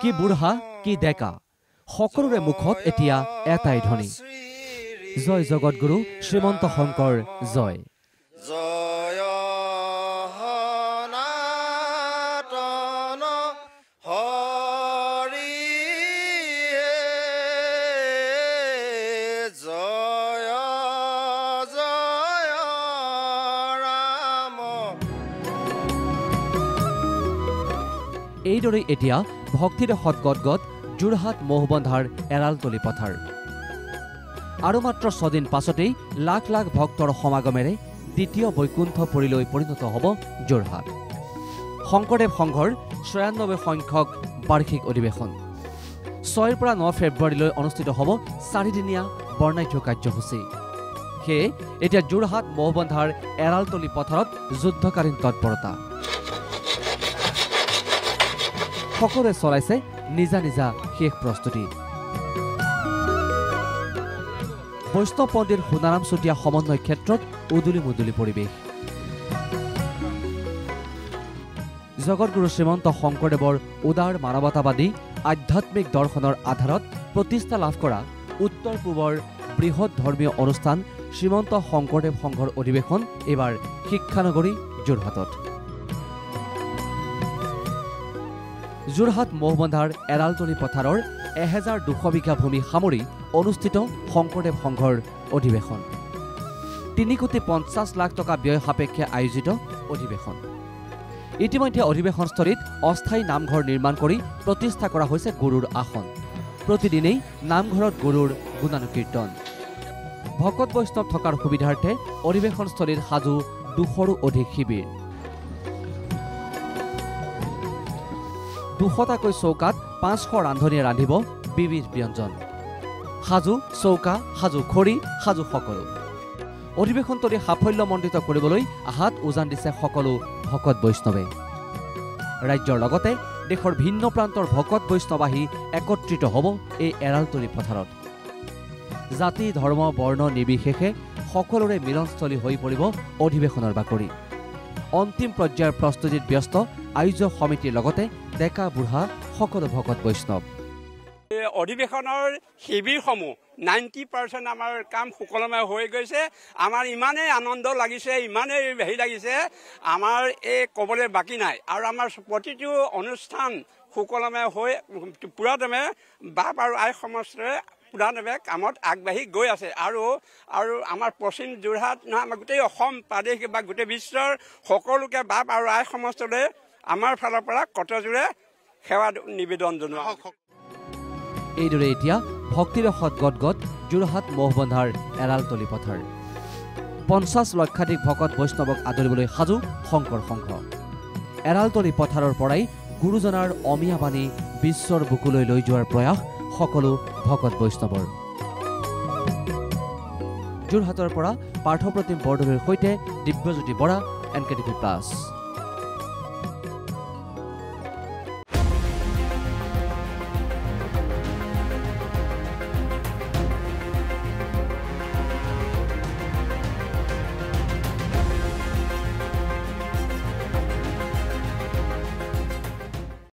কি বুঢ়া কি ডেকা সকলোৰে মুখত এতিয়া এটাই ধ্বনি জয় জগতগুৰু শ্ৰীমন্ত শংকৰ জয় জয় সনাতন হৰি জয় জয় ৰাম। এইদৰে এতিয়া ভক্তিৰসত গদগদ যোৰহাট মহবন্ধাৰ এৰালতলি পথাৰ আৰু মাত্ৰ 6 দিন পাছতেই লাখ লাখ ভক্তৰ সমাগমেৰে দ্বিতীয় বৈকুণ্ঠপুৰীলৈ পৰিণত হ'ব যোৰহাট। শংকৰদেৱ সংঘৰ ৯৬ সংখ্যক বাৰ্ষিক অধিৱেশন 6 পৰা 9 ফেব্ৰুৱাৰীলৈ অনুষ্ঠিত হ'ব 4দিনীয়া বৰ্ণাঢ্য কাৰ্যসূচী। সেয়ে এতিয়া যোৰহাট মহবন্ধাৰ এৰালতলি পথাৰত যুদ্ধকালীন তৎপৰতা। সকলোৱে চলাইছে নিজা নিজা শেষ প্ৰস্তুতি। বৈষ্ণৱ পণ্ডিত সোণাৰাম চুতীয়া সমন্বয় ক্ষেত্ৰত উদুলি মুদুলি পৰিৱেশ। জগতগুৰু শ্ৰীমন্ত শংকৰদেৱৰ উদাৰ মানৱতাবাদী আধ্যাত্মিক দৰ্শনৰ আধাৰত প্ৰতিষ্ঠা লাভ কৰা উত্তৰ পূবৰ বৃহৎ ধৰ্মীয় অনুষ্ঠান শ্ৰীমন্ত শংকৰদেৱ সংঘৰ অধিৱেশন এইবাৰ শিক্ষানগৰী যোৰহাটত। যোৰহাট মহবন্ধাৰ এৰালতলি পথাৰৰ 1200 বিঘা ভূমি সামৰি অনুষ্ঠিত শংকৰদেৱ সংঘৰ অধিৱেশন। 3,50 লাখ টকা ব্যয় সাপেক্ষে আয়োজিত অধিৱেশন। ইতিমধ্যে অধিৱেশনস্থলীত অস্থায়ী নামঘৰ নিৰ্মাণ কৰি প্ৰতিষ্ঠা কৰা হৈছে গুৰুৰ আসন। প্ৰতিদিনেই নামঘৰত গুৰুৰ গুণানুকীৰ্তন। ভকত বৈষ্ণৱ থকাৰ সুবিধাৰ্থে অধিৱেশনস্থলীত সাজু 200ৰো অধিক শিবিৰ। 200টাকৈ চৌকাত 500 ৰান্ধনীয়ে ৰান্ধিব বিবিধ ব্যঞ্জন। সাজু চৌকা, সাজু খৰি, সাজু সকলো। অধিৱেশনটোত সাফল্যমণ্ডিত কৰিবলৈ হাত উজান দিছে সকলো ভকত বৈষ্ণৱে। ৰাজ্যৰ লগতে দেশৰ ভিন্ন প্ৰান্তৰ ভকত বৈষ্ণৱ আহি একত্ৰিত হ'ব এই এৰালতলি পথাৰত। জাতি ধৰ্ম বৰ্ণ নিৰ্বিশেষে সকলোৰে মিলনস্থলী হৈ পৰিব অধিৱেশনৰ বাকৰি। অন্তিম পৰ্যায়ৰ প্ৰস্তুতিত ব্যস্ত আয়োজক সমিতিৰ লগতে ডেকা বুঢ়া সকলো ভকত বৈষ্ণৱ। অধিৱেশনৰ শিবিৰসমূহ 90% আমাৰ কাম সুকলমে হৈ গৈছে। আমাৰ ইমানেই আনন্দ লাগিছে, ইমানেই হেৰি লাগিছে, আমাৰ এই ক'বলৈ বাকী নাই। আৰু আমাৰ প্ৰতিটো অনুষ্ঠান সুকলমে হৈ পুৰাদমে বাপ আৰু আই সমষ্টিৰে পুৰাদমে কামত আগবাঢ়ি গৈ আছে। আৰু আমাৰ পশ্চিম যোৰহাট নহয়, আমাৰ গোটেই অসম প্ৰাদেশিক বা গোটেই বিশ্বৰ সকলোকে বাপ আৰু আই সমষ্টিলৈ আমাৰ ফালৰ পৰা কটজোৰে সেৱা নিবেদন জনোৱা। এইদৰে এতিয়া ভক্তিৰসত গদগদ যোৰহাট মহবন্ধাৰ এৰালতলি পথাৰ। 50 লক্ষাধিক ভকত বৈষ্ণৱক আদৰিবলৈ সাজু শংকৰ সংঘ। এৰালতলি পথাৰৰ পৰাই গুৰুজনাৰ অমীয়া বাণী বিশ্বৰ বুকুলৈ লৈ যোৱাৰ প্ৰয়াস সকলো ভকত বৈষ্ণৱৰ। যোৰহাটৰ পৰা পাৰ্থপ্ৰতিম বৰদলৈৰ সৈতে দিব্যজ্যোতি বৰা, NKTV+।